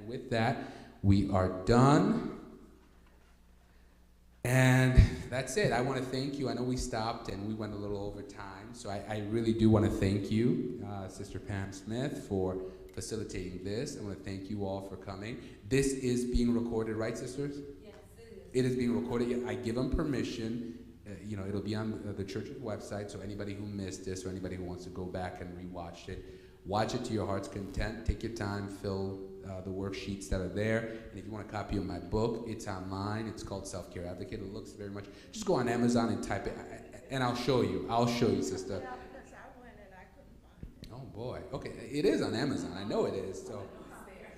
And with that, we are done. And that's it. I want to thank you. I know we stopped and we went a little over time, so I really do want to thank you, Sister Pam Smith, for facilitating this. I want to thank you all for coming. This is being recorded, right, sisters? Yes, it is. It is being recorded. I give them permission. It'll be on the church's website, so anybody who missed this or anybody who wants to go back and rewatch it, watch it to your heart's content. Take your time, fill the worksheets that are there. And if you want a copy of my book, it's online. It's called Self-Care Advocate. It looks very much, just go on Amazon and type it, and I'll show you. I'll show you, sister. Yeah, because I went and I couldn't find it. Oh, boy. Okay, it is on Amazon. I know it is, so.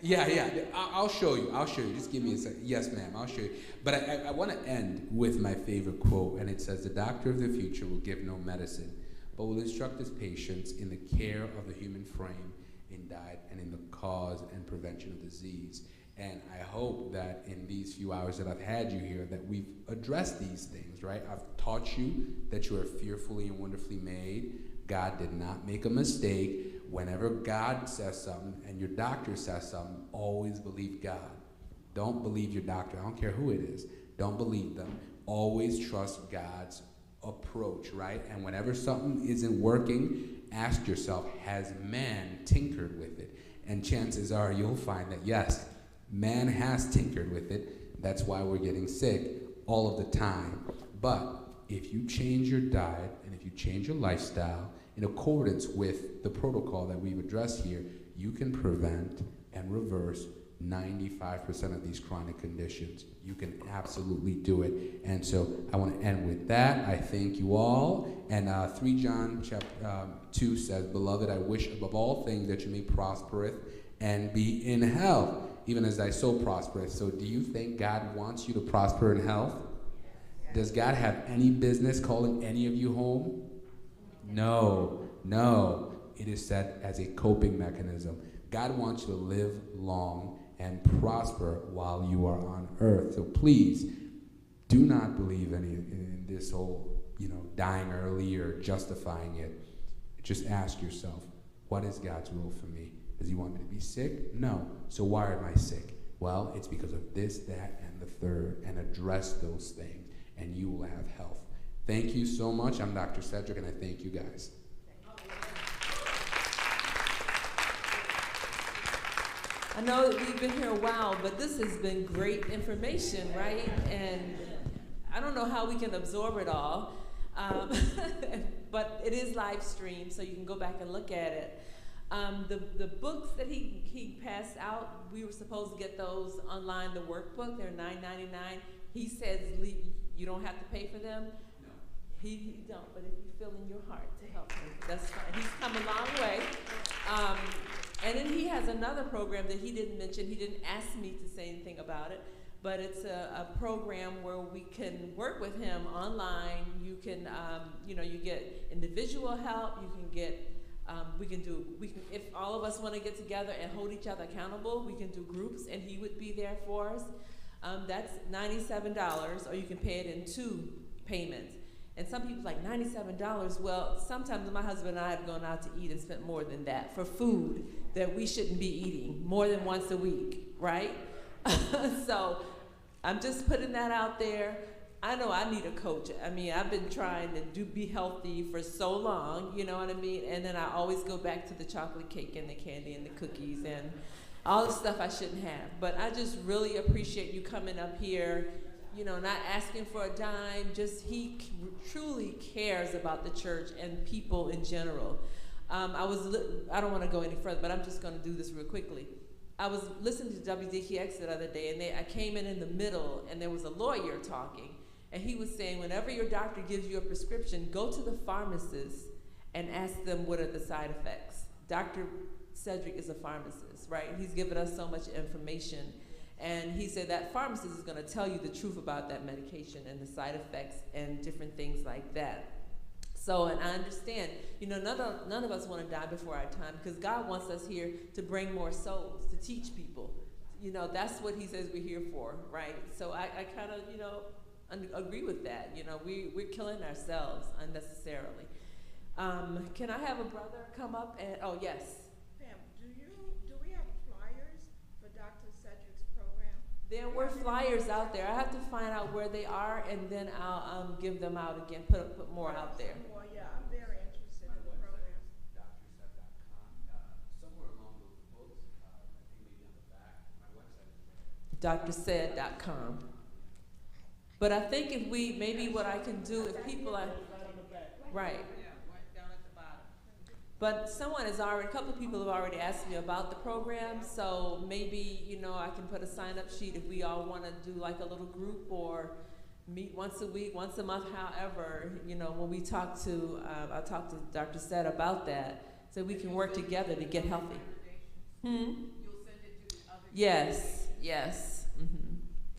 Yeah, I'll show you. Just give me a second. Yes, ma'am, I'll show you. But I want to end with my favorite quote, and it says, "The doctor of the future will give no medicine, but will instruct his patients in the care of the human frame, in diet, and in the cause and prevention of disease." And I hope that in these few hours that I've had you here, that we've addressed these things, right? I've taught you that you are fearfully and wonderfully made. God did not make a mistake. Whenever God says something and your doctor says something, always believe God. Don't believe your doctor. I don't care who it is. Don't believe them. Always trust God's approach, right? And whenever something isn't working, ask yourself, has man tinkered with it? And chances are you'll find that, yes, man has tinkered with it. That's why we're getting sick all of the time. But if you change your diet and if you change your lifestyle in accordance with the protocol that we've addressed here, you can prevent and reverse 95% of these chronic conditions. You can absolutely do it. And so I want to end with that. I thank you all. And 3 John chapter 2 says, "Beloved, I wish above all things that you may prospereth and be in health, even as thy soul prospereth." So do you think God wants you to prosper in health? Does God have any business calling any of you home? No. It is set as a coping mechanism. God wants you to live long and prosper while you are on earth. So please, do not believe in this whole, dying early or justifying it. Just ask yourself, what is God's will for me? Does he want me to be sick? No. So why am I sick? Well, it's because of this, that, and the third, and address those things, and you will have health. Thank you so much. I'm Dr. Cedric, and I thank you guys. I know that we've been here a while, but this has been great information, right? And I don't know how we can absorb it all, but it is live streamed, so you can go back and look at it. The books that he passed out, we were supposed to get those online, the workbook. They're $9.99. He says you don't have to pay for them. No. He don't, but if you feel in your heart to help him, that's fine. He's come a long way. And then he has another program that he didn't mention. He didn't ask me to say anything about it, but it's a program where we can work with him online. You can, you get individual help. You can get, if all of us want to get together and hold each other accountable, we can do groups, and he would be there for us. That's $97, or you can pay it in 2 payments. And some people like $97. Well, sometimes my husband and I have gone out to eat and spent more than that for food that we shouldn't be eating more than once a week, right? So I'm just putting that out there. I know I need a coach. I mean, I've been trying to be healthy for so long, you know what I mean? And then I always go back to the chocolate cake and the candy and the cookies and all the stuff I shouldn't have. But I just really appreciate you coming up here, not asking for a dime. Just he truly cares about the church and people in general. I don't want to go any further, but I'm just going to do this real quickly. I was listening to WDKX the other day, and I came in the middle, and there was a lawyer talking, and he was saying, whenever your doctor gives you a prescription, go to the pharmacist and ask them what are the side effects. Dr. Cedric is a pharmacist, right? He's given us so much information. And he said that pharmacist is going to tell you the truth about that medication and the side effects and different things like that. So, and I understand, none of us want to die before our time, because God wants us here to bring more souls, to teach people. That's what he says we're here for, right? So I kind of, agree with that. We're killing ourselves unnecessarily. Can I have a brother come up and, oh, yes. Pam, do we have flyers for Dr. There were flyers out there. I have to find out where they are, and then I'll give them out again, put more out there. Well, yeah, I'm very interested in the program. Somewhere along those books, I think maybe on the back, my website is there. drsaid.com. But I think if we, maybe what I can do, if people are, right. Yeah, right down at the bottom. But a couple of people have already asked me about the program, so maybe, I can put a sign-up sheet if we all want to do like a little group or meet once a week, once a month, however, when we talk to, I'll talk to Dr. Seth about that, so we can work together to get healthy. You'll send it to the other. Yes.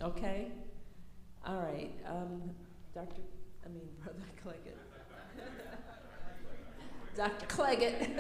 Okay. All right. Brother Cleggett. Dr. Cleggett.